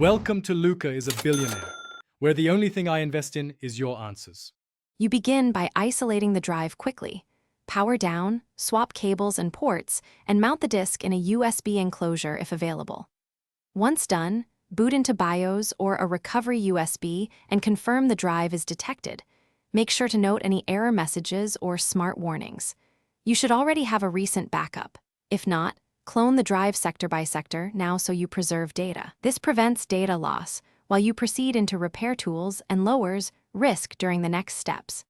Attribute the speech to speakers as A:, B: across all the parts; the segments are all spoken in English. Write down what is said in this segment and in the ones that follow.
A: Welcome to Luca is a Billionaire, where the only thing I invest in is your answers.
B: You begin by isolating the drive quickly. Power down, swap cables and ports, and mount the disk in a USB enclosure if available. Once done, boot into BIOS or a recovery USB and confirm the drive is detected. Make sure to note any error messages or smart warnings. You should already have a recent backup. If not, clone the drive sector by sector now so you preserve data. This prevents data loss while you proceed into repair tools and lowers risk during the next steps.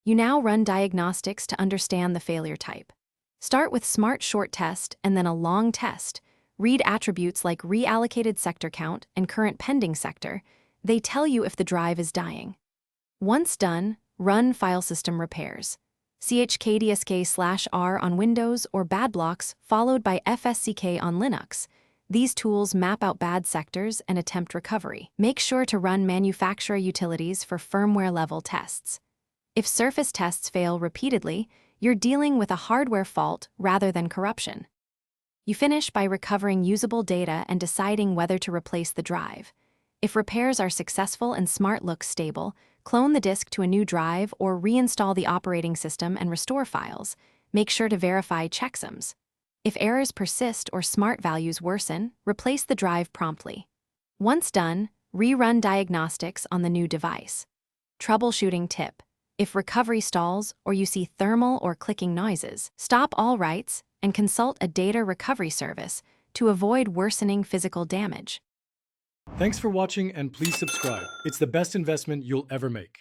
B: You now run diagnostics to understand the failure type. Start with smart short test and then a long test. Read attributes like reallocated sector count and current pending sector. They tell you if the drive is dying. Once done, run file system repairs. chkdsk/r on Windows or bad blocks followed by fsck on Linux. These tools map out bad sectors and attempt recovery. Make sure to run manufacturer utilities for firmware-level tests. If surface tests fail repeatedly, you're dealing with a hardware fault rather than corruption. You finish by recovering usable data and deciding whether to replace the drive. If repairs are successful and smart looks stable, clone the disk to a new drive or reinstall the operating system and restore files. Make sure to verify checksums. If errors persist or smart values worsen, replace the drive promptly. Once done, rerun diagnostics on the new device. Troubleshooting tip: if recovery stalls or you see thermal or clicking noises, stop all writes and consult a data recovery service to avoid worsening physical damage.
A: Thanks for watching and please subscribe. It's the best investment you'll ever make.